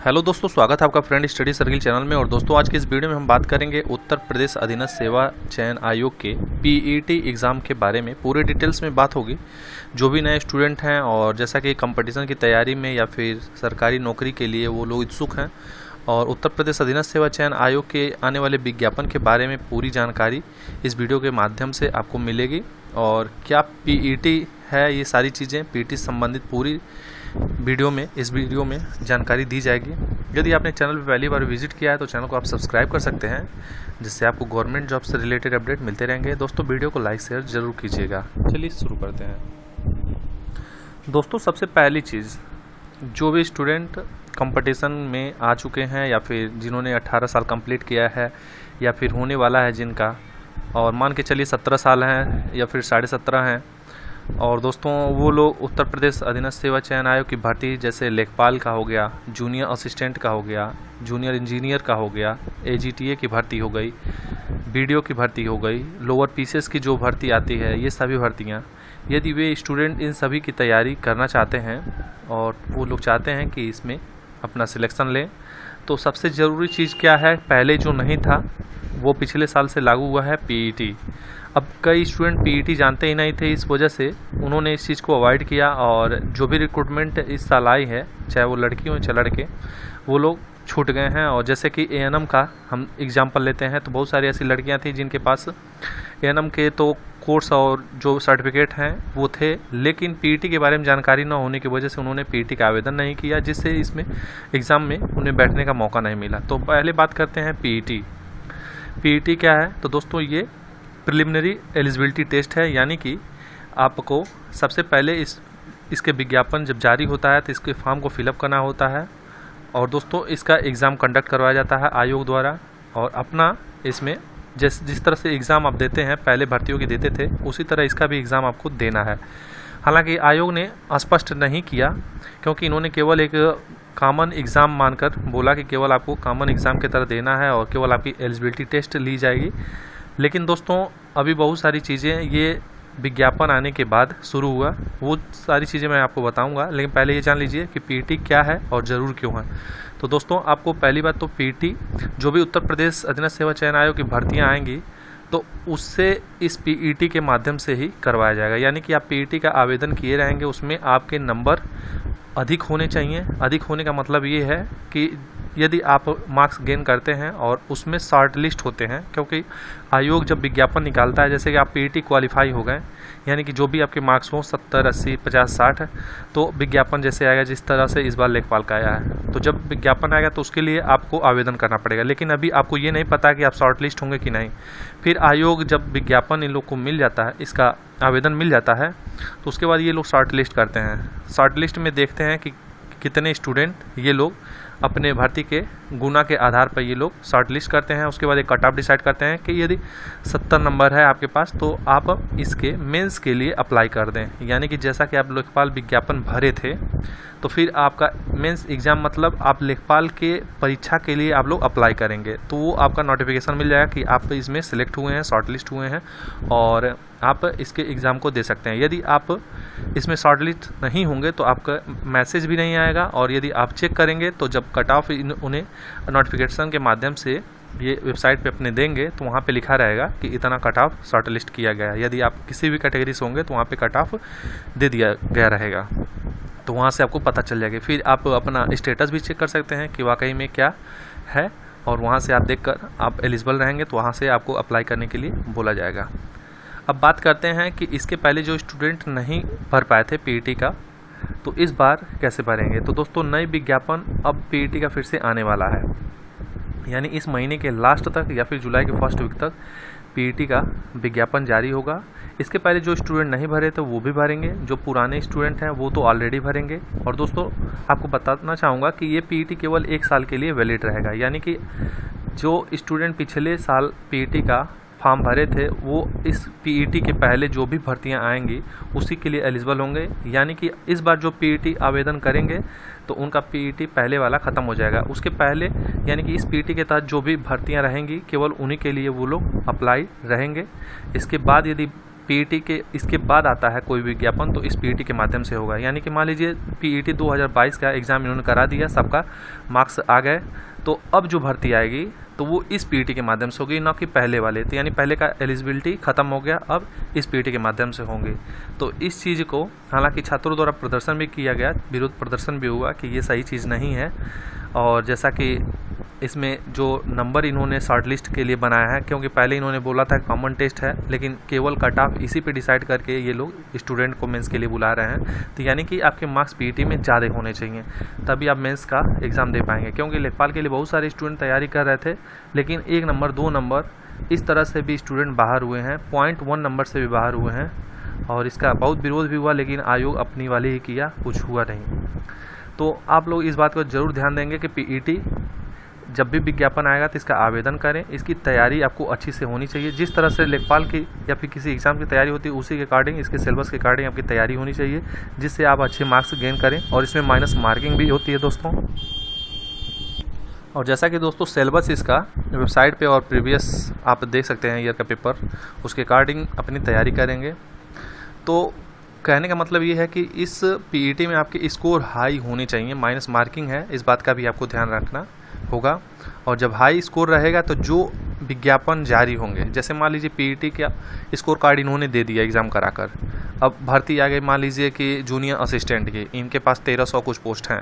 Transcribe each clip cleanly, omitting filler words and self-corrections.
Hello दोस्तों, स्वागत है आपका फ्रेंड स्टडी सर्किल चैनल में। और दोस्तों, आज के इस वीडियो में हम बात करेंगे उत्तर प्रदेश अधीनस्थ सेवा चयन आयोग के पीईटी एग्ज़ाम के बारे में। पूरे डिटेल्स में बात होगी। जो भी नए स्टूडेंट हैं और जैसा कि कंपटीशन की तैयारी में या फिर सरकारी नौकरी के लिए वो लोग इच्छुक हैं और उत्तर प्रदेश अधीनस्थ सेवा चयन आयोग के आने वाले विज्ञापन के बारे में पूरी जानकारी इस वीडियो के माध्यम से आपको मिलेगी। और क्या पीईटी है, ये सारी चीज़ें पीईटी संबंधित पूरी इस वीडियो में जानकारी दी जाएगी। यदि आपने चैनल पर पहली बार विजिट किया है तो चैनल को आप सब्सक्राइब कर सकते हैं, जिससे आपको गवर्नमेंट जॉब से रिलेटेड अपडेट मिलते रहेंगे। दोस्तों, वीडियो को लाइक शेयर जरूर कीजिएगा। चलिए शुरू करते हैं। दोस्तों, सबसे पहली चीज़, जो भी स्टूडेंट कंपटीशन में आ चुके हैं या फिर जिन्होंने 18 साल कंप्लीट किया है या फिर होने वाला है जिनका, और मान के चलिए 17 साल हैं या फिर 17.5 हैं, और दोस्तों वो लोग उत्तर प्रदेश अधीनस्थ सेवा चयन आयोग की भर्ती जैसे लेखपाल का हो गया, जूनियर असिस्टेंट का हो गया, जूनियर इंजीनियर का हो गया, एजीटीए की भर्ती हो गई, बीडीओ की भर्ती हो गई, लोअर पीसीएस की जो भर्ती आती है, ये सभी भर्तियाँ, यदि वे स्टूडेंट इन सभी की तैयारी करना चाहते हैं और वो लोग चाहते हैं कि इसमें अपना सिलेक्शन लें, तो सबसे ज़रूरी चीज़ क्या है? पहले जो नहीं था वो पिछले साल से लागू हुआ है पीईटी। अब कई स्टूडेंट पीईटी जानते ही नहीं थे, इस वजह से उन्होंने इस चीज़ को अवॉइड किया और जो भी रिक्रूटमेंट इस साल आई है, चाहे वो लड़की हो चाहे लड़के, वो लोग छूट गए हैं। और जैसे कि एएनएम का हम एग्जांपल लेते हैं तो बहुत सारी ऐसी लड़कियां थी जिनके पास एएनएम के तो कोर्स और जो सर्टिफिकेट हैं वो थे, लेकिन पीईटी के बारे में जानकारी न होने की वजह से उन्होंने पीईटी का आवेदन नहीं किया, जिससे इसमें एग्ज़ाम में उन्हें बैठने का मौका नहीं मिला। तो पहले बात करते हैं पीईटी क्या है। तो दोस्तों, ये प्रिलिमिनरी एलिजिबिलिटी टेस्ट है, यानी कि आपको सबसे पहले इसके विज्ञापन जब जारी होता है तो इसके फॉर्म को फिलअप करना होता है और दोस्तों इसका एग्ज़ाम कंडक्ट करवाया जाता है आयोग द्वारा। और अपना इसमें जिस तरह से एग्ज़ाम आप देते हैं, पहले भर्तियों की देते थे, उसी तरह इसका भी एग्ज़ाम आपको देना है। हालांकि आयोग ने स्पष्ट नहीं किया, क्योंकि इन्होंने केवल एक कॉमन एग्ज़ाम मानकर बोला कि केवल आपको कॉमन एग्ज़ाम की तरह देना है और केवल आपकी एलिजिबिलिटी टेस्ट ली जाएगी। लेकिन दोस्तों, अभी बहुत सारी चीज़ें ये विज्ञापन आने के बाद शुरू हुआ, वो सारी चीज़ें मैं आपको बताऊंगा, लेकिन पहले ये जान लीजिए कि पीईटी क्या है और ज़रूर क्यों है। तो दोस्तों, आपको पहली बात तो पीईटी जो भी उत्तर प्रदेश अधीनस्थ सेवा चयन आयोग की भर्तियाँ आएंगी तो उससे इस पीईटी के माध्यम से ही करवाया जाएगा। यानी कि आप पीईटी का आवेदन किए रहेंगे, उसमें आपके नंबर अधिक होने चाहिए। अधिक होने का मतलब ये है कि यदि आप मार्क्स गेन करते हैं और उसमें शॉर्ट लिस्ट होते हैं, क्योंकि आयोग जब विज्ञापन निकालता है, जैसे कि आप पीईटी क्वालिफाई हो गए, यानी कि जो भी आपके मार्क्स हों 70, 80, 50, 60, तो विज्ञापन जैसे आएगा, जिस तरह से इस बार लेखपाल का आया है, तो जब विज्ञापन आएगा तो उसके लिए आपको आवेदन करना पड़ेगा। लेकिन अभी आपको ये नहीं पता कि आप शॉर्ट लिस्ट होंगे कि नहीं। फिर आयोग जब विज्ञापन इन लोग को मिल जाता है, इसका आवेदन मिल जाता है, तो उसके बाद ये लोग शॉर्ट लिस्ट करते हैं। शॉर्ट लिस्ट में देखते हैं कि कितने स्टूडेंट ये लोग अपने भर्ती के गुना के आधार पर ये लोग शॉर्ट लिस्ट करते हैं। उसके बाद एक कट ऑफ डिसाइड करते हैं कि यदि 70 नंबर है आपके पास तो आप इसके मेंस के लिए अप्लाई कर दें। यानी कि जैसा कि आप लेखपाल विज्ञापन भरे थे, तो फिर आपका मेंस एग्ज़ाम मतलब आप लेखपाल के परीक्षा के लिए आप लोग अप्लाई करेंगे, तो वो आपका नोटिफिकेशन मिल जाएगा कि आप इसमें सेलेक्ट हुए हैं, शॉर्ट लिस्ट हुए हैं और आप इसके एग्ज़ाम को दे सकते हैं। यदि आप इसमें शॉर्ट लिस्ट नहीं होंगे तो आपका मैसेज भी नहीं आएगा, और यदि आप चेक करेंगे तो जब कट ऑफ उन्हें नोटिफिकेशन के माध्यम से ये वेबसाइट पे अपने देंगे तो वहाँ पे लिखा रहेगा कि इतना कट ऑफ शॉर्ट लिस्ट किया गया है। यदि आप किसी भी कैटेगरी से होंगे तो वहाँ पे कट ऑफ दे दिया गया रहेगा, तो वहाँ से आपको पता चल जाएगा। फिर आप अपना स्टेटस भी चेक कर सकते हैं कि वाकई में क्या है, और वहाँ से आप देखकर आप एलिजिबल रहेंगे तो वहाँ से आपको अप्लाई करने के लिए बोला जाएगा। अब बात करते हैं कि इसके पहले जो स्टूडेंट नहीं भर पाए थे पीईटी का, तो इस बार कैसे भरेंगे। तो दोस्तों, नई विज्ञापन अब पीईटी का फिर से आने वाला है, यानी इस महीने के लास्ट तक या फिर जुलाई के फर्स्ट वीक तक पीईटी का विज्ञापन जारी होगा। इसके पहले जो स्टूडेंट नहीं भरे थे वो भी भरेंगे, जो पुराने स्टूडेंट हैं वो तो ऑलरेडी भरेंगे। और दोस्तों, आपको बताना चाहूँगा कि ये पीईटी केवल 1 साल के लिए वैलिड रहेगा, यानी कि जो स्टूडेंट पिछले साल पीईटी का फॉर्म भरे थे वो इस पीईटी के पहले जो भी भर्तियां आएंगी उसी के लिए एलिजिबल होंगे। यानी कि इस बार जो पीईटी आवेदन करेंगे तो उनका पीईटी पहले वाला ख़त्म हो जाएगा। उसके पहले यानी कि इस पीईटी के तहत जो भी भर्तियां रहेंगी केवल उन्हीं के लिए वो लोग अप्लाई रहेंगे। इसके बाद यदि पीईटी के इसके बाद आता है कोई विज्ञापन तो इस पीईटी के माध्यम से होगा। यानी कि मान लीजिए पीईटी 2022 का एग्ज़ाम इन्होंने करा दिया, सबका मार्क्स आ गए, तो अब जो भर्ती आएगी तो वो इस पीईटी के माध्यम से होगी, ना कि पहले वाले। तो यानी पहले का एलिजिबिलिटी ख़त्म हो गया, अब इस पीईटी के माध्यम से होंगे। तो इस चीज़ को हालांकि छात्रों द्वारा प्रदर्शन भी किया गया, विरोध प्रदर्शन भी हुआ कि ये सही चीज़ नहीं है। और जैसा कि इसमें जो नंबर इन्होंने शॉर्ट लिस्ट के लिए बनाया है, क्योंकि पहले इन्होंने बोला था कॉमन टेस्ट है, लेकिन केवल कट ऑफ इसी पे डिसाइड करके ये लोग स्टूडेंट को मेंस के लिए बुला रहे हैं। तो यानी कि आपके मार्क्स पीईटी में ज़्यादा होने चाहिए, तभी आप मेंस का एग्ज़ाम दे पाएंगे। क्योंकि लेखपाल के लिए बहुत सारे स्टूडेंट तैयारी कर रहे थे, लेकिन 1 नंबर 2 नंबर इस तरह से भी स्टूडेंट बाहर हुए हैं, 0.1 नंबर से भी बाहर हुए हैं। और इसका बहुत विरोध भी हुआ, लेकिन आयोग अपनी वाली ही किया, कुछ हुआ नहीं। तो आप लोग इस बात को ज़रूर ध्यान देंगे कि पीईटी जब भी विज्ञापन आएगा तो इसका आवेदन करें। इसकी तैयारी आपको अच्छी से होनी चाहिए, जिस तरह से लेखपाल की या फिर किसी एग्ज़ाम की तैयारी होती है उसी के अकॉर्डिंग, इसके सिलेबस के अकॉर्डिंग आपकी तैयारी होनी चाहिए, जिससे आप अच्छे मार्क्स गेन करें। और इसमें माइनस मार्किंग भी होती है दोस्तों। और जैसा कि दोस्तों सिलेबस इसका वेबसाइट पे और प्रीवियस आप देख सकते हैं ईयर का पेपर, उसके अकॉर्डिंग अपनी तैयारी करेंगे। तो कहने का मतलब ये है कि इस पीईटी में आपके स्कोर हाई होने चाहिए, माइनस मार्किंग है, इस बात का भी आपको ध्यान रखना होगा। और जब हाई स्कोर रहेगा तो जो विज्ञापन जारी होंगे, जैसे मान लीजिए पीईटी का स्कोर कार्ड इन्होंने दे दिया एग्ज़ाम कराकर, अब भर्ती आ गई मान लीजिए कि जूनियर असिस्टेंट की, इनके पास 1300 कुछ पोस्ट हैं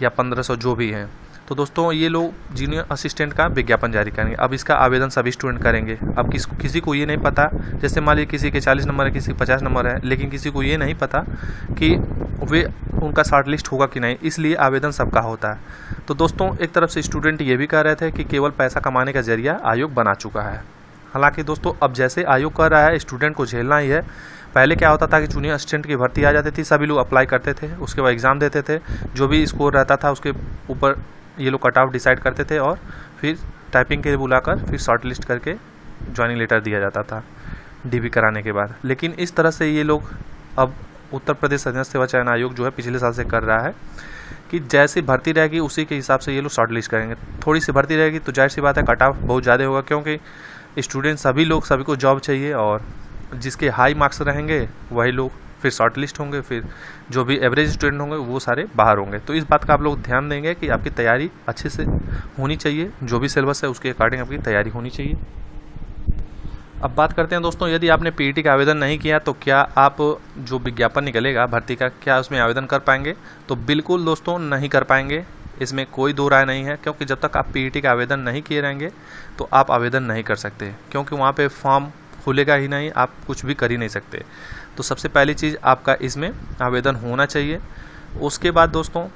या 1500 जो भी हैं। तो दोस्तों ये लोग जूनियर असिस्टेंट का विज्ञापन जारी करेंगे। अब इसका आवेदन सभी स्टूडेंट करेंगे। अब किसी को ये नहीं पता, जैसे मान लीजिए किसी के 40 नंबर है, किसी के 50 नंबर है, लेकिन किसी को ये नहीं पता कि वे उनका शॉर्ट लिस्ट होगा कि नहीं, इसलिए आवेदन सबका होता है। तो दोस्तों एक तरफ से स्टूडेंट ये भी कह रहे थे कि केवल पैसा कमाने का जरिया आयोग बना चुका है। हालांकि दोस्तों अब जैसे आयोग कर रहा है स्टूडेंट को झेलना ही है। पहले क्या होता था कि जूनियर असिस्टेंट की भर्ती आ जाती थी, सभी लोग अप्लाई करते थे, उसके बाद एग्ज़ाम देते थे, जो भी स्कोर रहता था उसके ऊपर ये लोग कट ऑफ डिसाइड करते थे और फिर टाइपिंग के लिए बुलाकर फिर शॉर्ट लिस्ट करके ज्वाइनिंग लेटर दिया जाता था डीबी कराने के बाद। लेकिन इस तरह से ये लोग अब उत्तर प्रदेश अधिनस्थ सेवा चयन आयोग जो है पिछले साल से कर रहा है कि जैसी भर्ती रहेगी उसी के हिसाब से ये लोग शॉर्ट लिस्ट करेंगे। थोड़ी सी भर्ती रहेगी तो जाहिर सी बात है कट ऑफ बहुत ज़्यादा होगा, क्योंकि स्टूडेंट सभी को जॉब चाहिए और जिसके हाई मार्क्स रहेंगे वही लोग फिर शॉर्ट लिस्ट होंगे, फिर जो भी एवरेज स्टूडेंट होंगे वो सारे बाहर होंगे। तो इस बात का आप लोग ध्यान देंगे कि आपकी तैयारी अच्छे से होनी चाहिए, जो भी सिलेबस है उसके अकॉर्डिंग आपकी तैयारी होनी चाहिए। अब बात करते हैं दोस्तों, यदि आपने पीईटी का आवेदन नहीं किया तो क्या आप जो विज्ञापन निकलेगा भर्ती का, क्या उसमें आवेदन कर पाएंगे? तो बिल्कुल दोस्तों नहीं कर पाएंगे, इसमें कोई दो राय नहीं है। क्योंकि जब तक आप पीईटी का आवेदन नहीं किए रहेंगे तो आप आवेदन नहीं कर सकते, क्योंकि वहाँ पे फॉर्म खुलेगा ही नहीं, आप कुछ भी कर ही नहीं सकते। तो सबसे पहली चीज़ आपका इसमें आवेदन होना चाहिए। उसके बाद दोस्तों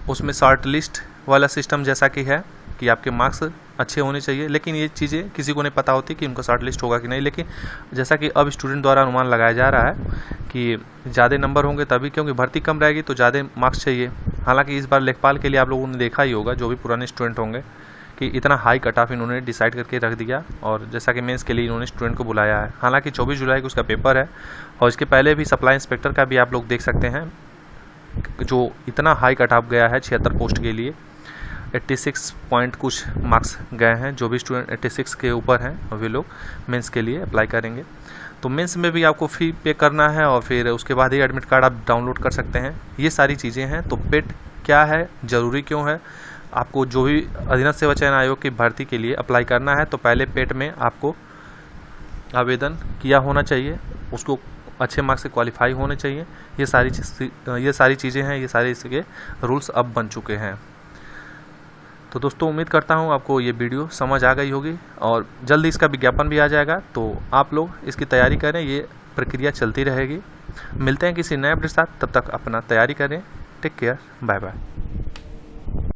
उसमें शॉर्ट लिस्ट वाला सिस्टम जैसा कि है कि आपके मार्क्स अच्छे होने चाहिए, लेकिन ये चीज़ें किसी को नहीं पता होती कि उनका शॉर्ट लिस्ट होगा कि नहीं। लेकिन जैसा कि अब स्टूडेंट द्वारा अनुमान लगाया जा रहा है कि ज़्यादा नंबर होंगे तभी, क्योंकि भर्ती कम रहेगी तो ज़्यादा मार्क्स चाहिए। हालांकि इस बार लेखपाल के लिए आप लोगों ने देखा ही होगा, जो भी पुराने स्टूडेंट होंगे, कि इतना हाई कट ऑफ इन्होंने डिसाइड करके रख दिया। और जैसा कि मेंस के लिए इन्होंने स्टूडेंट को बुलाया है। हालांकि 24 जुलाई को उसका पेपर है और इसके पहले भी सप्लाई इंस्पेक्टर का भी आप लोग देख सकते हैं, जो इतना हाई कट ऑफ गया है 76 पोस्ट के लिए, 86 पॉइंट कुछ मार्क्स गए हैं। जो भी स्टूडेंट 86 के ऊपर हैं वे लोग मेंस के लिए अप्लाई करेंगे। तो मेंस में भी आपको फ़ी पे करना है और फिर उसके बाद ही एडमिट कार्ड आप डाउनलोड कर सकते हैं। ये सारी चीज़ें हैं। तो पेट क्या है, ज़रूरी क्यों है, आपको जो भी अधीनस्थ सेवा चयन आयोग की भर्ती के लिए अप्लाई करना है तो पहले पेट में आपको आवेदन किया होना चाहिए, उसको अच्छे मार्क्स से क्वालिफाई होने चाहिए। ये सारी चीज़ें हैं, ये सारे इसके रूल्स अब बन चुके हैं। तो दोस्तों उम्मीद करता हूँ आपको ये वीडियो समझ आ गई होगी और जल्दी इसका विज्ञापन भी आ जाएगा। तो आप लोग इसकी तैयारी करें, ये प्रक्रिया चलती रहेगी। मिलते हैं किसी नए अपडेट के साथ, तब तक अपना तैयारी करें। Take care, bye bye.